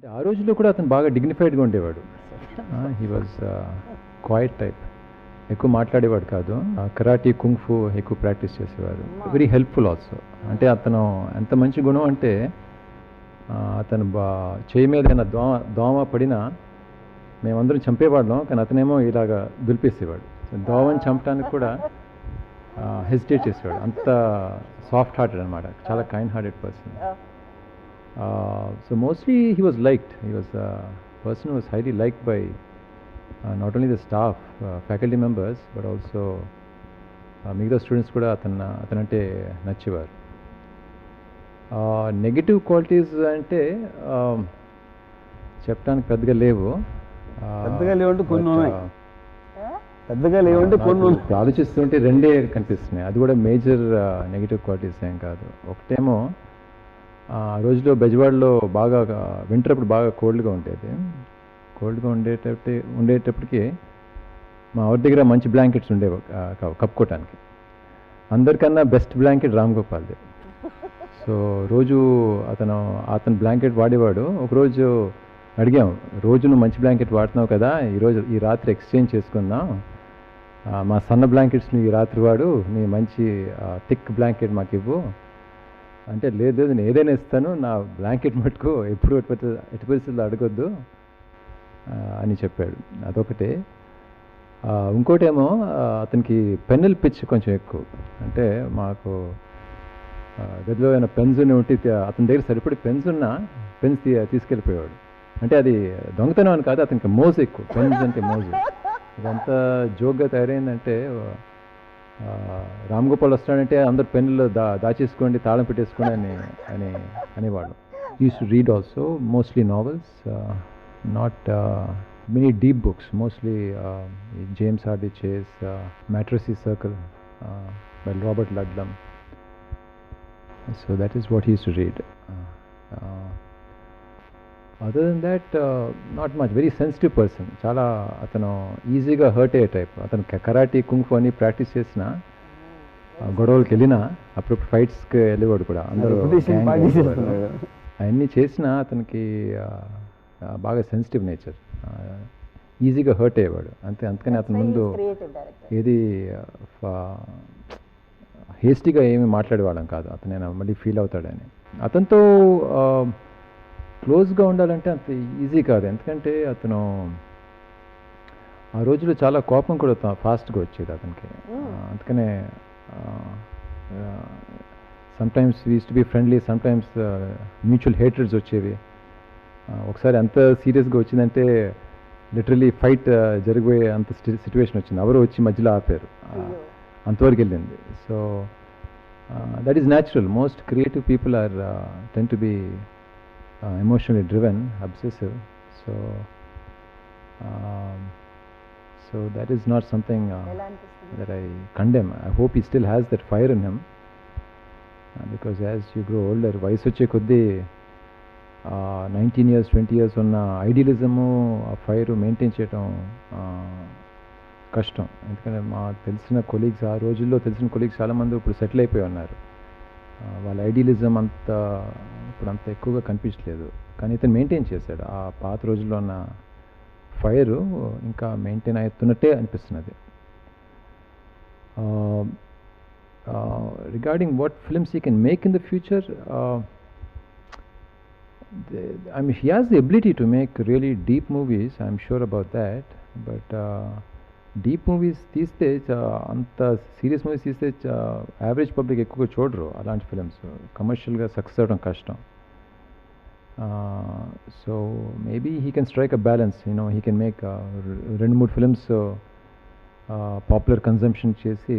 అంటే ఆ రోజుల్లో కూడా అతను బాగా డిగ్నిఫైడ్గా ఉండేవాడు. He was quite type. ఎక్కువ మాట్లాడేవాడు కాదు. కరాటీ కుంగ్ఫు ఎక్కువ ప్రాక్టీస్ చేసేవారు. Very helpful also. అంటే అతను ఎంత మంచి గుణం అంటే అతను చేయి మీద ఏదైనా దోమ పడినా మేమందరం చంపేవాళ్ళం, కానీ అతనేమో ఇలాగా దులిపేసేవాడు. దోమని చంపడానికి కూడా హెసిటేట్ చేసేవాడు. అంత సాఫ్ట్ హార్టెడ్ అనమాట, చాలా kind hearted person. So mostly he was liked. He was a person who was highly liked by not only the staff, faculty members, but also మిగతా స్టూడెంట్స్ కూడా అతనంటే నచ్చేవారు. నెగిటివ్ క్వాలిటీస్ అంటే చెప్పడానికి పెద్దగా లేవు. ఆలోచిస్తుంటే రెండే కనిపిస్తున్నాయి. అది కూడా మేజర్ నెగిటివ్ క్వాలిటీస్ ఏం కాదు. ఒకటేమో ఆ రోజులో బెజవాడలో బాగా వింటర్ అప్పుడు బాగా కోల్డ్గా ఉండేది. కోల్డ్గా ఉండేటప్పటికి మా ఊరి దగ్గర మంచి బ్లాంకెట్స్ ఉండేవి కప్పుకోవటానికి. అందరికన్నా బెస్ట్ బ్లాంకెట్ రామ్ గోపాల్ది. సో రోజు అతను బ్లాంకెట్ వాడేవాడు. ఒకరోజు అడిగాం, రోజు నువ్వు మంచి బ్లాంకెట్ వాడుతున్నావు కదా, ఈ రాత్రి ఎక్స్చేంజ్ చేసుకుందాం, మా సన్న బ్లాంకెట్స్ నువ్వు ఈ రాత్రి వాడు, నీ మంచి థిక్ బ్లాంకెట్ మాకు ఇవ్వు అంటే, లేదు నేను ఏదైనా ఇస్తాను, నా బ్లాంకెట్ మటుకు ఎప్పుడు ఎటు పరిస్థితుల్లో అడగొద్దు అని చెప్పాడు. అదొకటి. ఇంకోటేమో అతనికి పెన్నుల పిచ్ కొంచెం ఎక్కువ. అంటే మాకు గదిలో ఏమైనా పెన్స్ ఉంటే అతని దగ్గర సరిపడి పెన్స్ తీసుకెళ్ళిపోయేవాడు. అంటే అది దొంగతనం అని కాదు, అతనికి మోజు ఎక్కువ. పెన్స్ అంటే మోజు. ఇదంతా జోక్గా తయారైందంటే రామ్ గోపాల్ వస్తాడంటే అందరు పెన్నులు దాచేసుకోండి, తాళం పెట్టేసుకోండి అనేవాళ్ళు. Use to read also mostly novels, not many deep books, mostly James Hardy Chase, Mattresses Circle by Robert Ludlum. So that is what he used to read. Other than that, not much. Very sensitive person. Chala atanu easy-ga hurt aye type. Atanu karate kung fu ani practice chesina గొడవలకి వెళ్ళినా అప్పుడు ఫైట్స్కి వెళ్ళేవాడు కూడా. అందరూ అవన్నీ చేసినా అతనికి బాగా sensitive nature, ఈజీగా హర్ట్ అయ్యేవాడు. అందుకని అతని ముందు ఏది హేస్టీగా ఏమి మాట్లాడేవాళ్ళం కాదు. అతను మళ్ళీ ఫీల్ అవుతాడని. అతనితో క్లోజ్గా ఉండాలంటే అంత ఈజీ కాదు. ఎందుకంటే అతను ఆ రోజుల్లో చాలా కోపం కూడా ఫాస్ట్గా వచ్చేది అతనికి. అందుకనే sometimes we used to be friendly, sometimes mutual hatreds వచ్చేవి. ఒకసారి అంత సీరియస్గా వచ్చిందంటే లిటరలీ ఫైట్ జరిగిపోయే అంత సిచ్యువేషన్ వచ్చింది. ఎవరో వచ్చి మధ్యలో ఆపారు, అంతవరకు వెళ్ళింది. So that is natural. Most creative people are tend to be emotionally driven, obsessive. So that is not something that I condemn. I hope he still has that fire in him, because as you grow older, వయసు వచ్చే కొద్దీ 19 years 20 years ఉన్న ఐడియలిజము, ఆ fire maintain చేయడం కష్టం. ఎందుకంటే తెలిసిన colleagues, ఆ రోజుల్లో తెలిసిన కొలీగ్స్ చాలామంది ఇప్పుడు సెటిల్ అయిపోయి ఉన్నారు. వాళ్ళ ఐడియలిజం ఇప్పుడు అంత ఎక్కువగా కనిపించలేదు. కానీ ఇతను మెయింటైన్ చేశాడు. ఆ పాత రోజుల్లో ఉన్న ఫైరు ఇంకా మెయింటైన్ అవుతున్నట్టే అనిపిస్తున్నది. Regarding what films he can make in the future, I mean, he has the ability to make really deep movies, I'm sure about that. But deep movies తీస్తే, అంత సీరియస్ మూవీస్ తీస్తే average public ఎక్కువగా చూడరు అలాంటి films. కమర్షియల్గా success అవ్వడం కష్టం. So maybe he can strike a balance. He can make 2-3 films popular consumption చేసి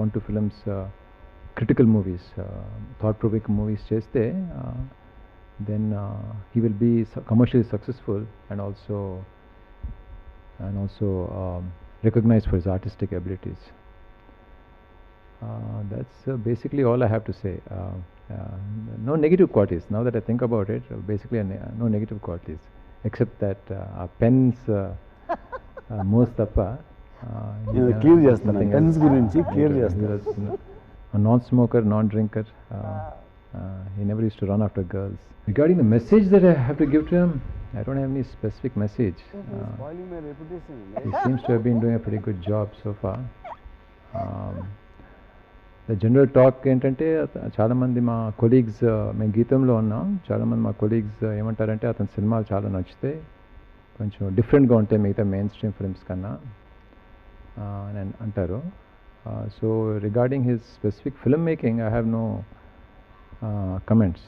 1-2 films critical movies, thought-provoking movies చేస్తే then he will be commercially successful and also recognized for his artistic abilities. That's basically all I have to say. No negative qualities. Now that I think about it, basically no negative qualities, except that pens most tapa clear chestana, pens gurinchi clear chestana. A non-smoker, non-drinker, He never used to run after girls. Regarding the message that I have to give to him, I don't have any specific message. Spoiling my reputation. He seems to have been doing a pretty good job so far. The general talk ఏంటంటే చాలామంది మా colleagues, మేము గీతంలో ఉన్నాం, చాలామంది మా colleagues ఏమంటారంటే అతని సినిమాలు చాలా నచ్చితే కొంచెం డిఫరెంట్గా ఉంటాయి మిగతా మెయిన్ స్ట్రీమ్ ఫిల్మ్స్ కన్నా అని అంటారు. So regarding his specific film making I have no comments.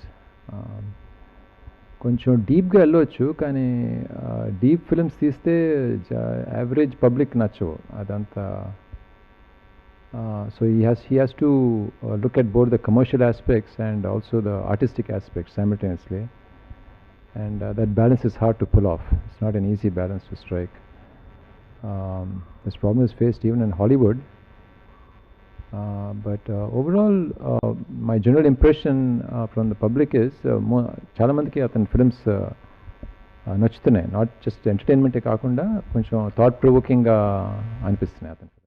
కొంచెం డీప్గా వెళ్ళవచ్చు, కానీ డీప్ ఫిల్మ్స్ తీస్తే యావరేజ్ పబ్లిక్ నచ్చవు అదంతా. So he has to look at both the commercial aspects and also the artistic aspects simultaneously, and that balance is hard to pull off. It's not an easy balance to strike. This problem is faced even in Hollywood, but overall my general impression from the public is చాలా మందికి అతని films నచ్చుతున్నాయి. Not just ఎంటర్టైన్మెంటే కాకుండా కొంచెం thought ప్రొవోకింగ్గా అనిపిస్తున్నాయి అతను.